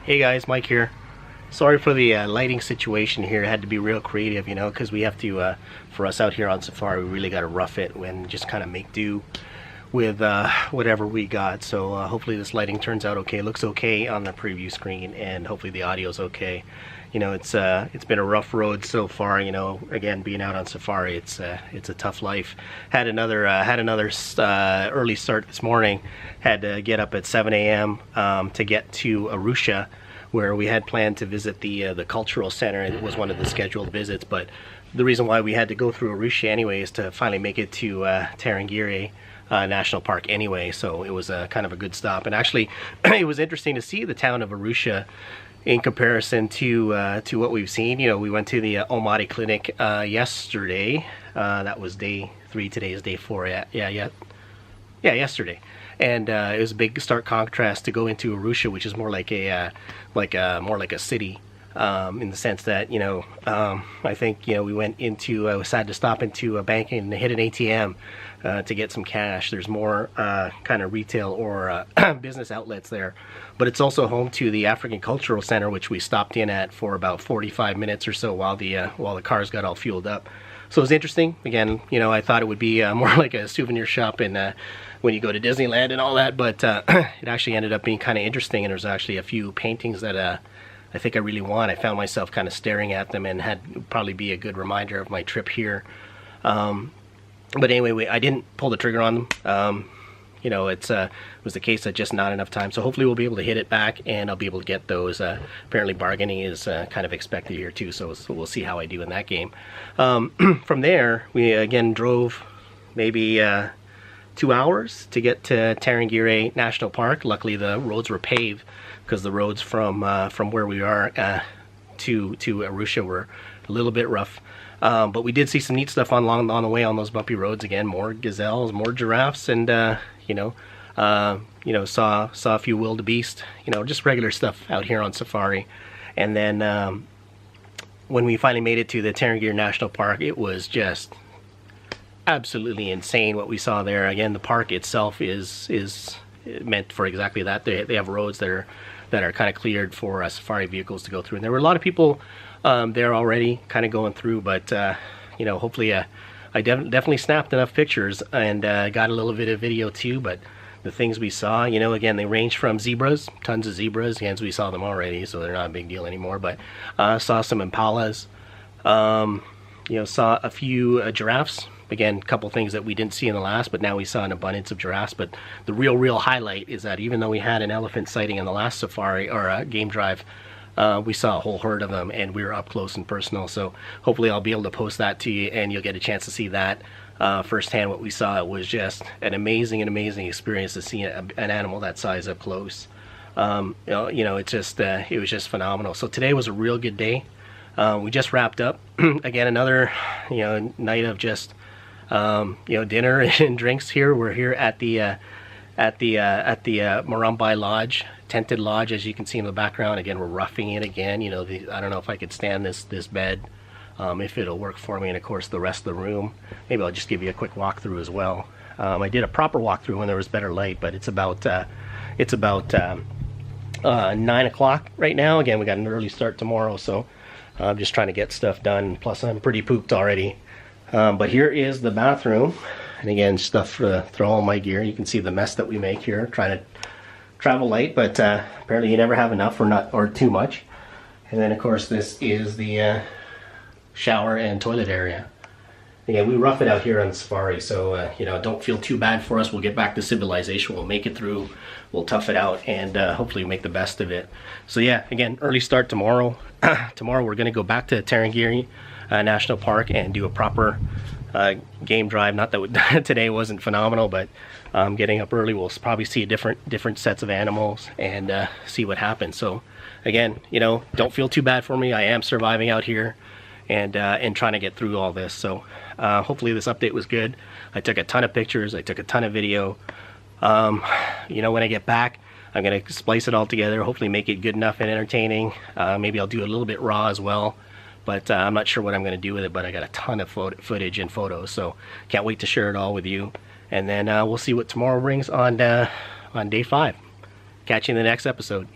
Hey guys, Mike here. Sorry for the lighting situation here. It had to be real creative, you know, because we have to, for us out here on safari, we really got to rough it and just kind of make do with whatever we got. So hopefully this lighting turns out okay. It looks okay on the preview screen, and hopefully the audio's okay. You know, it's been a rough road so far. You know, again, being out on safari, it's a tough life. Had another early start this morning. Had to get up at 7 a.m. To get to Arusha, where we had planned to visit the cultural center. It was one of the scheduled visits, but the reason why we had to go through Arusha anyway is to finally make it to Tarangire National Park anyway. So it was kind of a good stop, and actually it was interesting to see the town of Arusha in comparison to what we've seen. You know, we went to the Olmoti clinic yesterday. That was day 3. Today is day 4. Yeah, yesterday. And it was a big stark contrast to go into Arusha, which is more like a more like a city, in the sense that, you know, I think, you know, we went into, I was sad to stop into a bank and hit an ATM to get some cash. There's more kind of retail or business outlets there, but it's also home to the African Cultural Center, which we stopped in at for about 45 minutes or so while the cars got all fueled up. So it was interesting. Again, you know, I thought it would be more like a souvenir shop and when you go to Disneyland and all that, but it actually ended up being kind of interesting, and there's actually a few paintings that I think I really want. I found myself kind of staring at them, and had probably be a good reminder of my trip here. But anyway, I didn't pull the trigger on them. You know, it was the case that just not enough time. So hopefully we'll be able to hit it back, and I'll be able to get those. Apparently bargaining is kind of expected here too, so we'll see how I do in that game. From there, we again drove maybe 2 hours to get to Tarangire National Park. Luckily the roads were paved, because the roads from where we are to Arusha were a little bit rough. But we did see some neat stuff on the way on those bumpy roads. Again, more gazelles, more giraffes, and saw a few wildebeest. You know, just regular stuff out here on safari. And then when we finally made it to the Tarangire National Park, it was just absolutely insane what we saw there. Again, the park itself is meant for exactly that. They have roads that are kind of cleared for safari vehicles to go through, and there were a lot of people there already kind of going through, but you know, hopefully I definitely snapped enough pictures and got a little bit of video too. But the things we saw, you know, again, they range from zebras, tons of zebras. Again, we saw them already, so they're not a big deal anymore, but saw some impalas, you know, saw a few giraffes. Again, a couple things that we didn't see in the last, but now we saw an abundance of giraffes. But the real highlight is that even though we had an elephant sighting in the last safari or game drive, we saw a whole herd of them, and we were up close and personal. So hopefully I'll be able to post that to you, and you'll get a chance to see that firsthand. What we saw, it was just an amazing experience to see an animal that size up close. You know, it was just phenomenal. So today was a real good day. We just wrapped up again, another, you know, night of just you know, dinner and drinks here. We're here at the Maramboi Tented Lodge, as you can see in the background. Again, we're roughing it again. You know, I don't know if I could stand this bed, if it'll work for me, and of course the rest of the room. Maybe I'll just give you a quick walkthrough as well. I did a proper walkthrough when there was better light, but it's about 9 o'clock right now. Again, we got an early start tomorrow, so I'm just trying to get stuff done. Plus, I'm pretty pooped already. But here is the bathroom, and again, stuff to throw all my gear. You can see the mess that we make here, trying to travel light, but apparently you never have enough or too much. And then of course this is the shower and toilet area. Again, we rough it out here on the safari, so you know, don't feel too bad for us. We'll get back to civilization, we'll make it through, we'll tough it out, and hopefully make the best of it. So yeah, again, early start tomorrow. Tomorrow we're going to go back to Tarangire National Park and do a proper game drive. Not that today wasn't phenomenal, but getting up early, we'll probably see different sets of animals and see what happens. So again, you know, don't feel too bad for me. I am surviving out here and trying to get through all this. So hopefully this update was good. I took a ton of pictures, I took a ton of video. You know, when I get back, I'm gonna splice it all together, hopefully make it good enough and entertaining. Maybe I'll do a little bit raw as well, but I'm not sure what I'm going to do with it. But I got a ton of footage and photos, so can't wait to share it all with you. And then we'll see what tomorrow brings on day 5. Catch you in the next episode.